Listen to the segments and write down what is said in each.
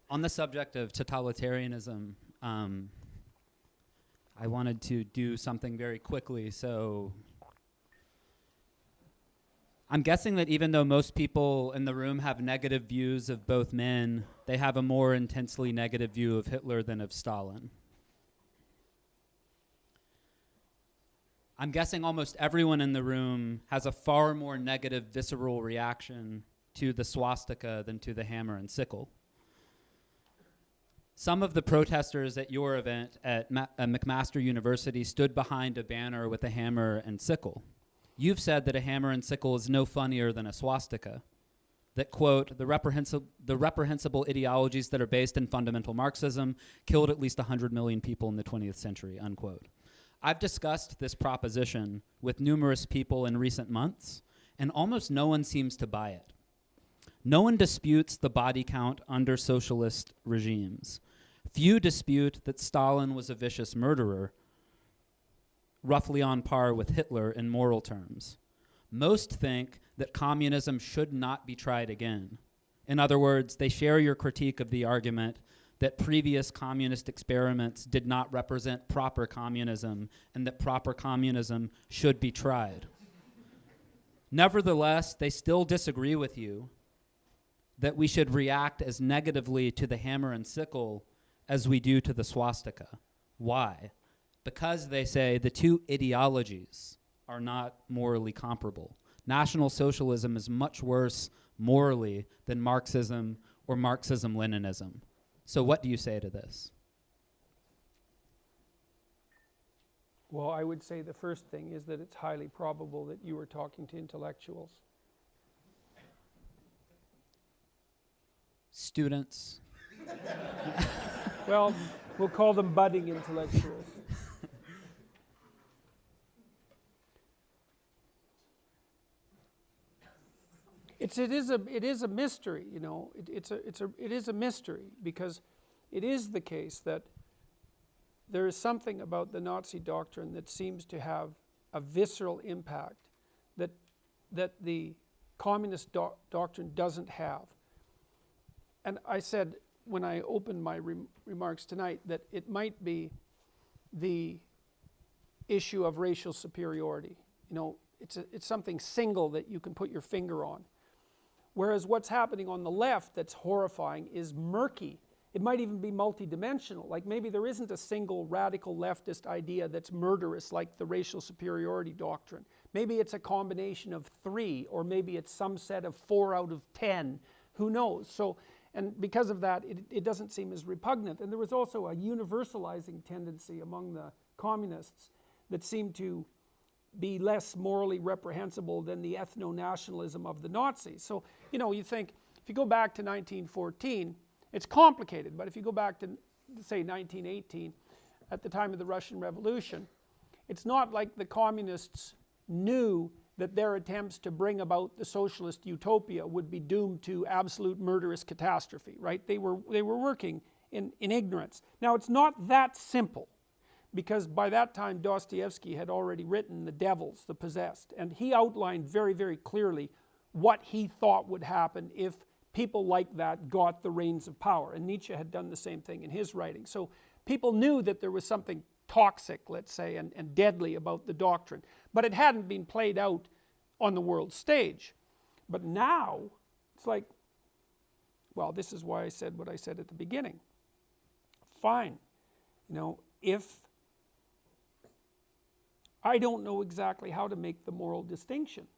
On the subject of totalitarianism, I wanted to do something very quickly. So I'm guessing that even though most people in the room have negative views of both men, they have a more intensely negative view of Hitler than of Stalin. I'm guessing almost everyone in the room has a far more negative visceral reaction to the swastika than to the hammer and sickle. Some of the protesters at your event at McMaster University stood behind a banner with a hammer and sickle. You've said that a hammer and sickle is no funnier than a swastika. That, quote, the reprehensible ideologies that are based in fundamental Marxism killed at least 100 million people in the 20th century, unquote. I've discussed this proposition with numerous people in recent months, and almost no one seems to buy it. No one disputes the body count under socialist regimes. Few dispute that Stalin was a vicious murderer, roughly on par with Hitler in moral terms. Most think that communism should not be tried again. In other words, they share your critique of the argument that previous communist experiments did not represent proper communism and that proper communism should be tried. Nevertheless, they still disagree with you that we should react as negatively to the hammer and sickle as we do to the swastika. Why? Because, they say, the two ideologies are not morally comparable. National Socialism is much worse morally than Marxism or Marxism-Leninism. So what do you say to this? Well, I would say the first thing is that it's highly probable that you were talking to intellectuals. Students. Well, we'll call them budding intellectuals. It is a mystery, you know. It is a mystery because it is the case that there is something about the Nazi doctrine that seems to have a visceral impact that the communist doctrine doesn't have. And I said when I opened my remarks tonight that it might be the issue of racial superiority. You know, it's something single that you can put your finger on. Whereas what's happening on the left that's horrifying is murky. It might even be multidimensional. Like maybe there isn't a single radical leftist idea that's murderous like the racial superiority doctrine. Maybe it's a combination of 3, or maybe it's some set of 4 out of 10. Who knows? So, and because of that, it doesn't seem as repugnant. And there was also a universalizing tendency among the communists that seemed to be less morally reprehensible than the ethno-nationalism of the Nazis. So, you know, you think, if you go back to 1914, it's complicated, but if you go back to, say, 1918, at the time of the Russian Revolution, it's not like the communists knew that their attempts to bring about the socialist utopia would be doomed to absolute murderous catastrophe, right? They were working in ignorance. Now, it's not that simple, because by that time Dostoevsky had already written The Devils, the Possessed, and he outlined very, very clearly what he thought would happen if people like that got the reins of power. And Nietzsche had done the same thing in his writing. So people knew that there was something toxic, let's say, and deadly about the doctrine. But it hadn't been played out on the world stage. But now, it's like, well, this is why I said what I said at the beginning. Fine. You know, if I don't know exactly how to make the moral distinction,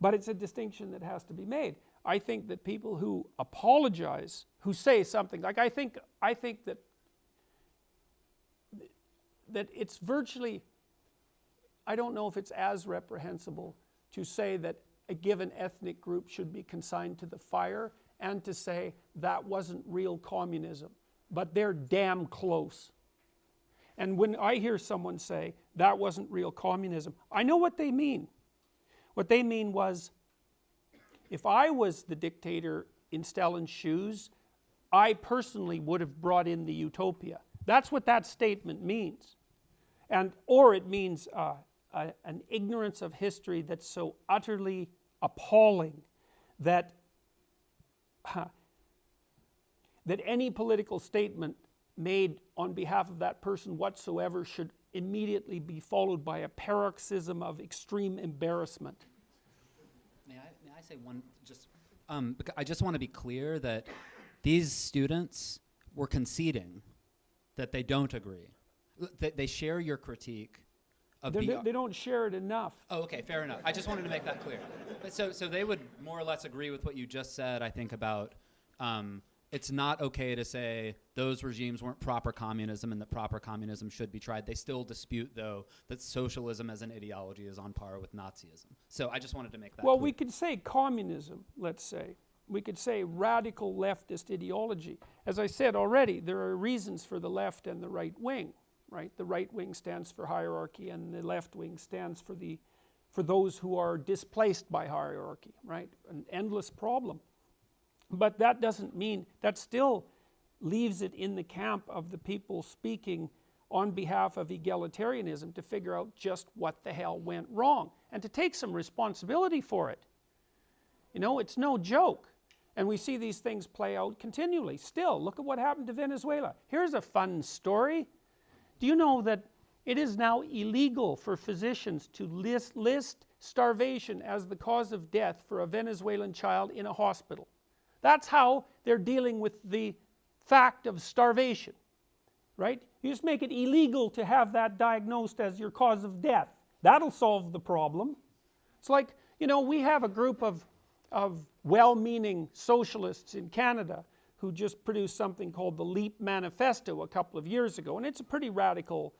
but it's a distinction that has to be made. I think that people who apologize, who say something like, I think that it's virtually, I don't know if it's as reprehensible to say that a given ethnic group should be consigned to the fire and to say that wasn't real communism, but they're damn close. And when I hear someone say that wasn't real communism, I know what they mean. What they mean was, if I was the dictator in Stalin's shoes, I personally would have brought in the utopia. That's what that statement means. Or it means an ignorance of history that's so utterly appalling that that any political statement made on behalf of that person whatsoever should immediately be followed by a paroxysm of extreme embarrassment. May I say one, just, I just want to be clear that these students were conceding that they don't agree. That they share your critique of They don't share it enough. Oh, okay, fair enough. I just wanted to make that clear. But so they would more or less agree with what you just said, I think, about it's not okay to say those regimes weren't proper communism and that proper communism should be tried. They still dispute, though, that socialism as an ideology is on par with Nazism. So I just wanted to make that Well, clear. we could say communism, let's say. We could say radical leftist ideology. As I said already, there are reasons for the left and the right wing, right? The right wing stands for hierarchy and the left wing stands for those who are displaced by hierarchy, right? An endless problem. But that doesn't mean, that still leaves it in the camp of the people speaking on behalf of egalitarianism to figure out just what the hell went wrong and to take some responsibility for it. You know, it's no joke. And we see these things play out continually. Still, look at what happened to Venezuela. Here's a fun story. Do you know that it is now illegal for physicians to list starvation as the cause of death for a Venezuelan child in a hospital? That's how they're dealing with the fact of starvation, right? You just make it illegal to have that diagnosed as your cause of death. That'll solve the problem. It's like, you know, we have a group of well-meaning socialists in Canada who just produced something called the LEAP Manifesto a couple of years ago, and it's a pretty radical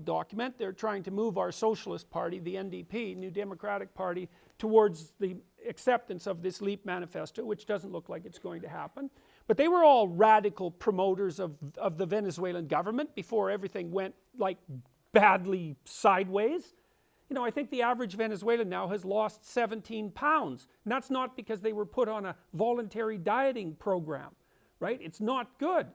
document. They're trying to move our Socialist Party, the NDP, New Democratic Party, towards the acceptance of this LEAP Manifesto, which doesn't look like it's going to happen. But they were all radical promoters of the Venezuelan government before everything went like badly sideways. You know, I think the average Venezuelan now has lost 17 pounds. And that's not because they were put on a voluntary dieting program, right? It's not good.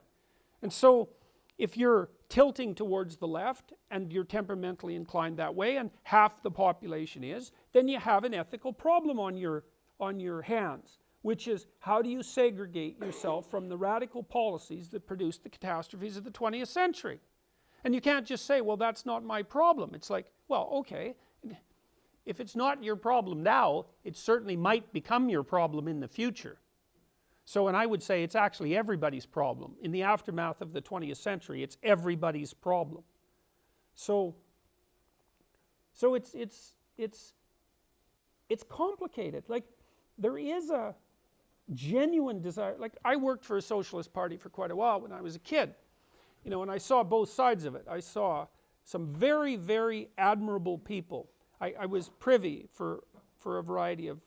And so if you're tilting towards the left and you're temperamentally inclined that way, and half the population is, then you have an ethical problem on your hands, which is how do you segregate yourself from the radical policies that produced the catastrophes of the 20th century? And you can't just say, well, that's not my problem. It's like, well, okay, if it's not your problem now, it certainly might become your problem in the future. So, and I would say it's actually everybody's problem. In the aftermath of the 20th century, it's everybody's problem. So it's complicated. Like, there is a genuine desire. Like, I worked for a Socialist Party for quite a while when I was a kid. You know, and I saw both sides of it. I saw some very, very admirable people. I was privy, for a variety of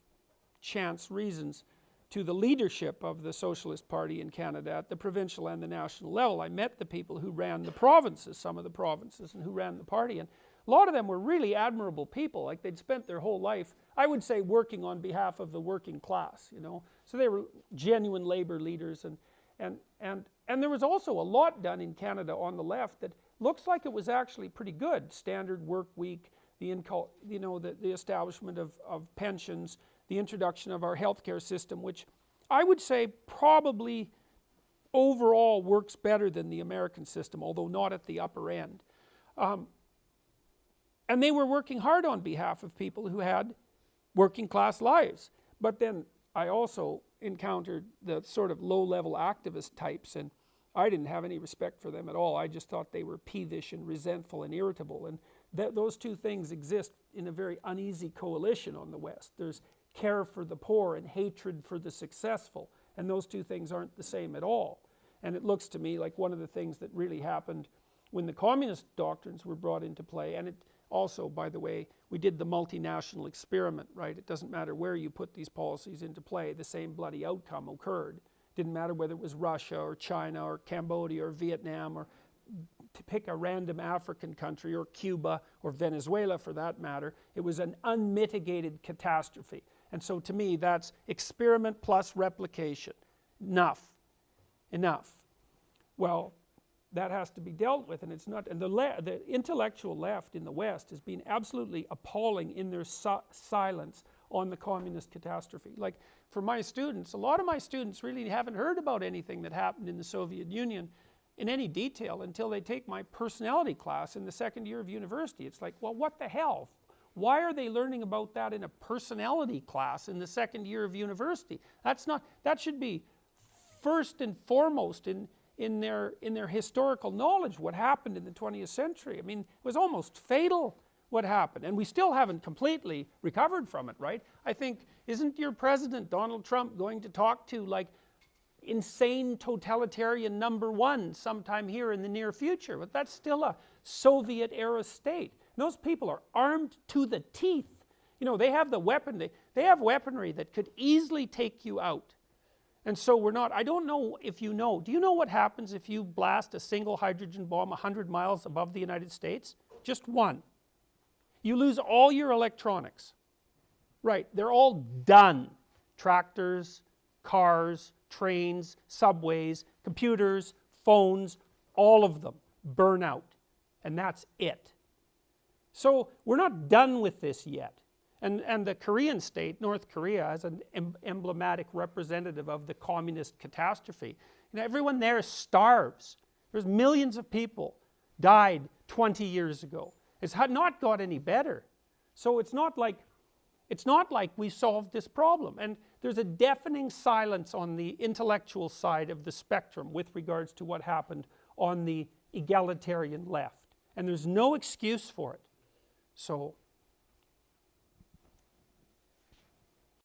chance reasons, to the leadership of the Socialist Party in Canada at the provincial and the national level. I met the people who ran the provinces, some of the provinces, and who ran the party. And a lot of them were really admirable people. Like, they'd spent their whole life, I would say, working on behalf of the working class, you know. So they were genuine labor leaders. And there was also a lot done in Canada on the left that looks like it was actually pretty good. Standard work week, the establishment of pensions, the introduction of our healthcare system, which I would say probably overall works better than the American system, although not at the upper end. And they were working hard on behalf of people who had working class lives. But then I also encountered the sort of low-level activist types, and I didn't have any respect for them at all. I just thought they were peevish and resentful and irritable. And those two things exist in a very uneasy coalition on the West. There's care for the poor and hatred for the successful, and those two things aren't the same at all. And it looks to me like one of the things that really happened when the communist doctrines were brought into play, and it also, by the way, we did the multinational experiment, right? It doesn't matter where you put these policies into play, the same bloody outcome occurred. Didn't matter whether it was Russia or China or Cambodia or Vietnam, or to pick a random African country, or Cuba or Venezuela for that matter. It was an unmitigated catastrophe. And so to me, that's experiment plus replication. Enough. Well, that has to be dealt with, and it's not. And the intellectual left in the West has been absolutely appalling in their silence on the communist catastrophe. Like for my students, a lot of my students really haven't heard about anything that happened in the Soviet Union in any detail until they take my personality class in the second year of university. It's like, well, what the hell? Why are they learning about that in a personality class in the second year of university? That should be first and foremost in their historical knowledge, what happened in the 20th century. I mean, it was almost fatal what happened, and we still haven't completely recovered from it, right? I think, isn't your president, Donald Trump, going to talk to like insane totalitarian #1 sometime here in the near future? But that's still a Soviet era state. And those people are armed to the teeth. You know, they have the weapon, they have weaponry that could easily take you out. And so we're not, I don't know if you know, do you know what happens if you blast a single hydrogen bomb 100 miles above the United States? Just one. You lose all your electronics. Right, they're all done. Tractors, cars, trains, subways, computers, phones, all of them burn out. And that's it. So we're not done with this yet. And the Korean state, North Korea, as an emblematic representative of the communist catastrophe, you know, everyone there starves. There's millions of people died 20 years ago. It's not got any better. So it's not like we solved this problem. And there's a deafening silence on the intellectual side of the spectrum with regards to what happened on the egalitarian left. And there's no excuse for it. So